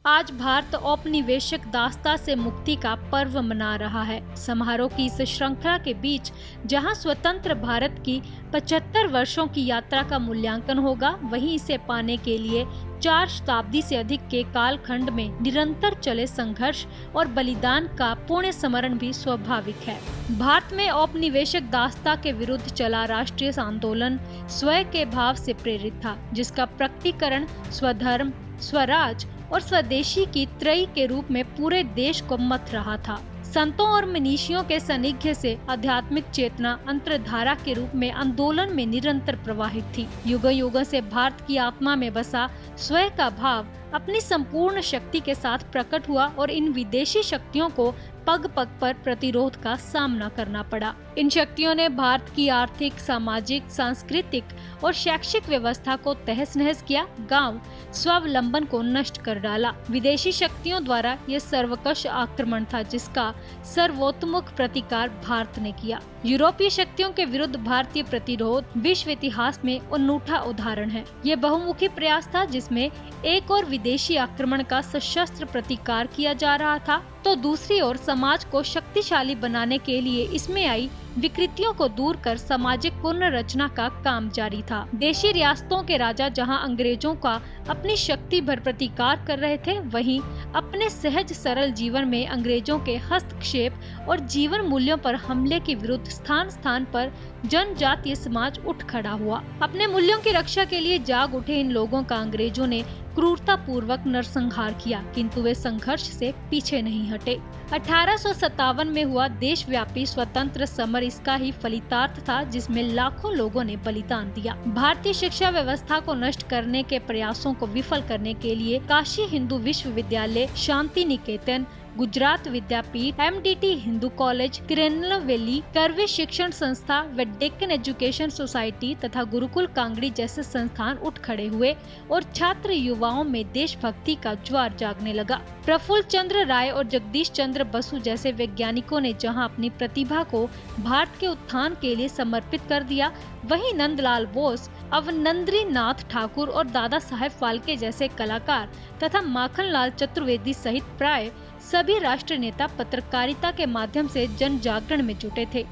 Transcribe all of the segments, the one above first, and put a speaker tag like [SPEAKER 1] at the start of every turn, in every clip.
[SPEAKER 1] आज भारत औपनिवेशिक दास्ता से मुक्ति का पर्व मना रहा है। समारोह की इस श्रृंखला के बीच जहां स्वतंत्र भारत की 75 वर्षों की यात्रा का मूल्यांकन होगा, वहीं इसे पाने के लिए 4 शताब्दी से अधिक के कालखंड में निरंतर चले संघर्ष और बलिदान का पुण्य स्मरण भी स्वाभाविक है। भारत में औपनिवेशिक दास्ता के विरुद्ध चला राष्ट्रीय आंदोलन स्वयं के भाव से प्रेरित था, जिसका प्रकटीकरण स्वधर्म, स्वराज और स्वदेशी की त्रयी के रूप में पूरे देश को मथ रहा था। संतों और मनीषियों के सानिध्य से आध्यात्मिक चेतना अंतर्धारा के रूप में आंदोलन में निरंतर प्रवाहित थी। युगों युगों से भारत की आत्मा में बसा स्वयं का भाव अपनी संपूर्ण शक्ति के साथ प्रकट हुआ और इन विदेशी शक्तियों को पग पग पर प्रतिरोध का सामना करना पड़ा। इन शक्तियों ने भारत की आर्थिक, सामाजिक, सांस्कृतिक और शैक्षिक व्यवस्था को तहस नहस किया, गांव स्वावलंबन को नष्ट कर डाला। विदेशी शक्तियों द्वारा यह सर्वकष आक्रमण था, जिसका सर्वोत्तमुख प्रतिकार भारत ने किया। यूरोपीय शक्तियों के विरुद्ध भारतीय प्रतिरोध विश्व इतिहास में अनूठा उदाहरण है। यह बहुमुखी प्रयास था, जिसमें एक और विदेशी आक्रमण का सशस्त्र प्रतिकार किया जा रहा था, तो दूसरी ओर समाज को शक्तिशाली बनाने के लिए इसमें आई विकृतियों को दूर कर सामाजिक पुनर्रचना का काम जारी था। देशी रियासतों के राजा जहां अंग्रेजों का अपनी शक्ति भर प्रतिकार कर रहे थे, वहीं अपने सहज सरल जीवन में अंग्रेजों के हस्तक्षेप और जीवन मूल्यों पर हमले के विरुद्ध स्थान स्थान पर जनजातीय समाज उठ खड़ा हुआ। अपने मूल्यों की रक्षा के लिए जाग उठे इन लोगों का अंग्रेजों ने क्रूरता पूर्वक नरसंहार किया, किंतु वे संघर्ष से पीछे नहीं हटे। 1857 में हुआ देशव्यापी स्वतंत्र समर इसका ही फलितार्थ था, जिसमें लाखों लोगों ने बलिदान दिया। भारतीय शिक्षा व्यवस्था को नष्ट करने के प्रयासों को विफल करने के लिए काशी हिंदू विश्वविद्यालय, Shanti Niketan, Gujarat Vidyapith, MDT Hindu college, Tirunelveli curve शिक्षण संस्था व डेक्कन एजुकेशन सोसाइटी तथा गुरुकुल कांगड़ी जैसे संस्थान उठ खड़े हुए और छात्र युवाओं में देशभक्ति का ज्वार जागने लगा। प्रफुल्ल चंद्र राय और जगदीश चंद्र बसु जैसे वैज्ञानिकों ने जहां अपनी प्रतिभा को भारत के उत्थान के लिए समर्पित कर दिया, वहीं नंदलाल बोस, अवनिंद्र नाथ ठाकुर और दादा साहेब फाल्के जैसे कलाकार तथा माखनलाल चतुर्वेदी सहित प्राय सभी राष्ट्र नेता पत्रकारिता के माध्यम से जन जागरण में जुटे थे।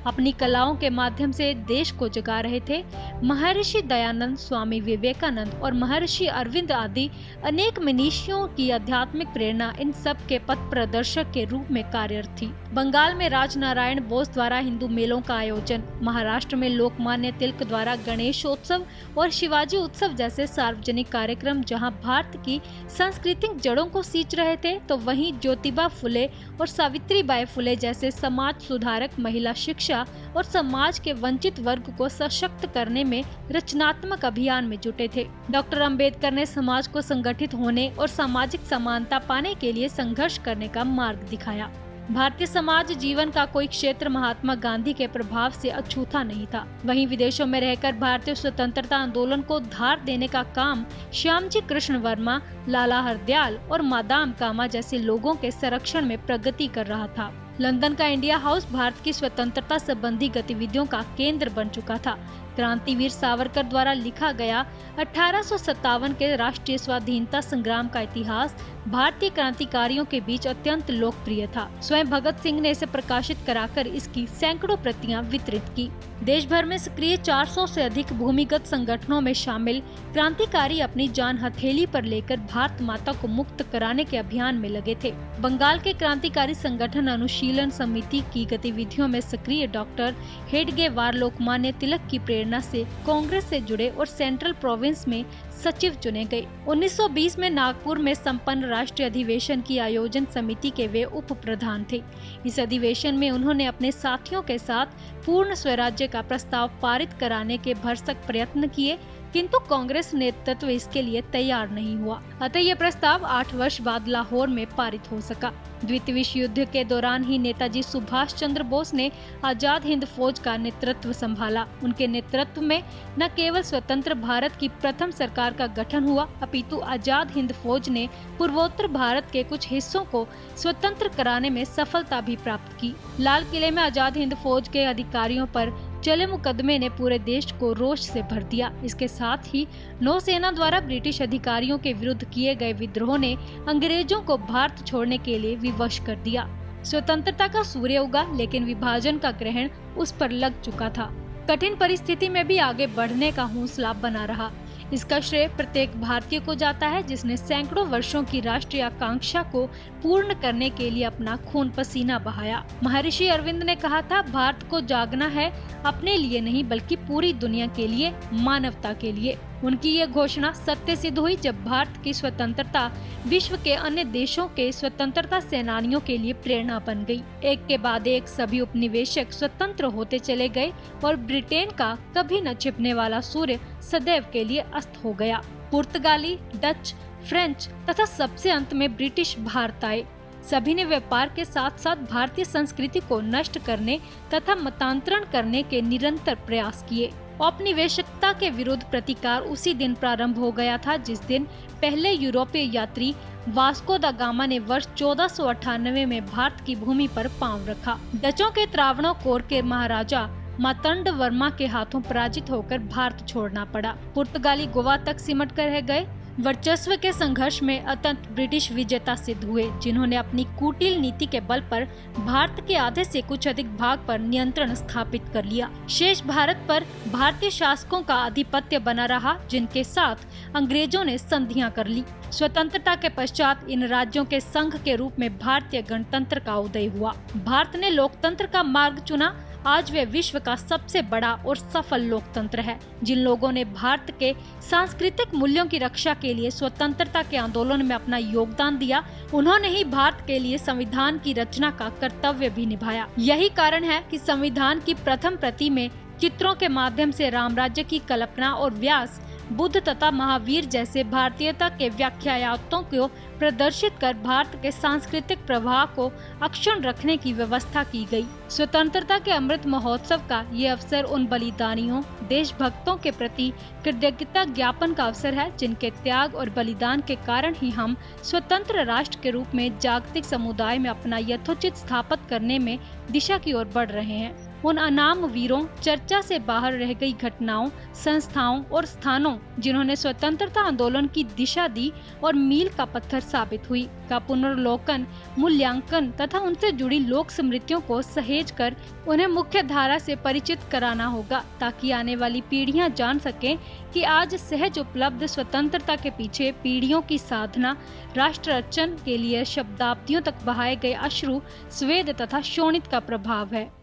[SPEAKER 1] अपनी कलाओं के माध्यम से देश को जगा रहे थे। महर्षि दयानंद, स्वामी विवेकानंद और महर्षि अरविंद आदि अनेक मनीषियों की आध्यात्मिक प्रेरणा इन सब के पथ प्रदर्शक के रूप में कार्यरत थी। बंगाल में राजनारायण बोस द्वारा हिंदू मेलों का आयोजन, महाराष्ट्र में लोकमान्य तिलक द्वारा गणेशोत्सव और शिवाजी उत्सव जैसे सार्वजनिक कार्यक्रम जहां भारत की सांस्कृतिक जड़ों को सींच रहे थे, तो वहीं ज्योतिबा फुले और सावित्रीबाई फुले जैसे समाज सुधारक महिला शिक्षा और समाज के वंचित वर्ग को सशक्त करने में रचनात्मक अभियान में जुटे थे। डॉक्टर अंबेडकर ने समाज को संगठित होने और सामाजिक समानता पाने के लिए संघर्ष करने का मार्ग दिखाया। भारतीय समाज जीवन का कोई क्षेत्र महात्मा गांधी के प्रभाव से अछूता नहीं था। वहीं विदेशों में रहकर भारतीय स्वतंत्रता आंदोलन को धार देने का काम श्यामजी कृष्ण वर्मा, लाला हरदयाल और मादाम कामा जैसे लोगों के संरक्षण में प्रगति कर रहा था। लंदन का इंडिया हाउस भारत की स्वतंत्रता संबंधी गतिविधियों का केंद्र बन चुका था। क्रांतिवीर सावरकर द्वारा लिखा गया 1857 के राष्ट्रीय स्वाधीनता संग्राम का इतिहास भारतीय क्रांतिकारियों के बीच अत्यंत लोकप्रिय था। स्वयं भगत सिंह ने इसे प्रकाशित कराकर इसकी सैकड़ों प्रतियां वितरित की। देश भर में सक्रिय 400 से अधिक भूमिगत संगठनों में शामिल क्रांतिकारी अपनी जान हथेली पर लेकर भारत माता को मुक्त कराने के अभियान में लगे थे। बंगाल के क्रांतिकारी संगठन अनुशीलन समिति की गतिविधियों में सक्रिय डॉक्टर हेडगेवार लोकमान्य तिलक की प्रेरणा से कांग्रेस से जुड़े और सेंट्रल प्रोविंस में सचिव चुने गए। 1920 में नागपुर में संपन्न राष्ट्रीय अधिवेशन की आयोजन समिति के वे उप प्रधान थे। इस अधिवेशन में उन्होंने अपने साथियों के साथ पूर्ण स्वराज्य का प्रस्ताव पारित कराने के भरसक प्रयत्न किए, किंतु कांग्रेस नेतृत्व इसके लिए तैयार नहीं हुआ। अतः यह प्रस्ताव 8 वर्ष बाद लाहौर में पारित हो सका। द्वितीय विश्व युद्ध के दौरान ही नेताजी सुभाष चंद्र बोस ने आजाद हिंद फौज का नेतृत्व संभाला। उनके नेतृत्व में न केवल स्वतंत्र भारत की प्रथम सरकार का गठन हुआ, अपितु आजाद हिंद फौज ने पूर्वोत्तर भारत के कुछ हिस्सों को स्वतंत्र कराने में सफलता भी प्राप्त की। लाल किले में आजाद हिंद फौज के अधिकारियों पर चले मुकदमे ने पूरे देश को रोष से भर दिया। इसके साथ ही नौसेना द्वारा ब्रिटिश अधिकारियों के विरुद्ध किए गए विद्रोह ने अंग्रेजों को भारत छोड़ने के लिए विवश कर दिया। स्वतंत्रता का सूर्य उगा, लेकिन विभाजन का ग्रहण उस पर लग चुका था। कठिन परिस्थिति में भी आगे बढ़ने का हौसला बना रहा। इसका श्रेय प्रत्येक भारतीय को जाता है, जिसने सैकड़ों वर्षों की राष्ट्रीय आकांक्षा को पूर्ण करने के लिए अपना खून पसीना बहाया। महर्षि अरविंद ने कहा था, भारत को जागना है, अपने लिए नहीं बल्कि पूरी दुनिया के लिए, मानवता के लिए। उनकी ये घोषणा सत्य सिद्ध हुई जब भारत की स्वतंत्रता विश्व के अन्य देशों के स्वतंत्रता सेनानियों के लिए प्रेरणा बन गई। एक के बाद एक सभी उपनिवेशक स्वतंत्र होते चले गए और ब्रिटेन का कभी न छिपने वाला सूर्य सदैव के लिए अस्त हो गया। पुर्तगाली, डच, फ्रेंच तथा सबसे अंत में ब्रिटिश भारत आए। सभी ने व्यापार के साथ साथ भारतीय संस्कृति को नष्ट करने तथा मतांतरण करने के निरंतर प्रयास किए। औपनिवेशिकता के विरुद्ध प्रतिकार उसी दिन प्रारंभ हो गया था जिस दिन पहले यूरोपीय यात्री वास्को दा गामा ने वर्ष 1498 में भारत की भूमि पर पांव रखा। डचों के त्रावणकोर के महाराजा मार्तंड वर्मा के हाथों पराजित होकर भारत छोड़ना पड़ा। पुर्तगाली गोवा तक सिमट कर रह गए। वर्चस्व के संघर्ष में अत्यंत ब्रिटिश विजेता सिद्ध हुए, जिन्होंने अपनी कुटिल नीति के बल पर भारत के आधे से कुछ अधिक भाग पर नियंत्रण स्थापित कर लिया। शेष भारत पर भारतीय शासकों का आधिपत्य बना रहा, जिनके साथ अंग्रेजों ने संधियां कर ली। स्वतंत्रता के पश्चात इन राज्यों के संघ के रूप में भारतीय गणतंत्र का उदय हुआ। भारत ने लोकतंत्र का मार्ग चुना। आज वे विश्व का सबसे बड़ा और सफल लोकतंत्र है। जिन लोगों ने भारत के सांस्कृतिक मूल्यों की रक्षा के लिए स्वतंत्रता के आंदोलन में अपना योगदान दिया, उन्होंने ही भारत के लिए संविधान की रचना का कर्तव्य भी निभाया। यही कारण है कि संविधान की प्रथम प्रति में चित्रों के माध्यम से राम राज्य की कल्पना और व्यास, बुद्ध तथा महावीर जैसे भारतीयता के व्याख्यातों को प्रदर्शित कर भारत के सांस्कृतिक प्रवाह को अक्षुण्ण रखने की व्यवस्था की गई। स्वतंत्रता के अमृत महोत्सव का ये अवसर उन बलिदानियों, देशभक्तों के प्रति कृतज्ञता ज्ञापन का अवसर है, जिनके त्याग और बलिदान के कारण ही हम स्वतंत्र राष्ट्र के रूप में जागतिक समुदाय में अपना यथोचित स्थापित करने में दिशा की ओर बढ़ रहे हैं। उन अनाम वीरों, चर्चा से बाहर रह गई घटनाओं, संस्थाओं और स्थानों जिन्होंने स्वतंत्रता आंदोलन की दिशा दी और मील का पत्थर साबित हुई, का पुनर्लोकन, मूल्यांकन तथा उनसे जुड़ी लोक स्मृतियों को सहेज कर उन्हें मुख्य धारा से परिचित कराना होगा, ताकि आने वाली पीढ़ियां जान सकें कि आज सहज उपलब्ध स्वतंत्रता के पीछे पीढ़ियों की साधना, राष्ट्र रचना के लिए शब्दाब्दियों तक बहाए गए अश्रु, स्वेद तथा शोणित का प्रभाव है।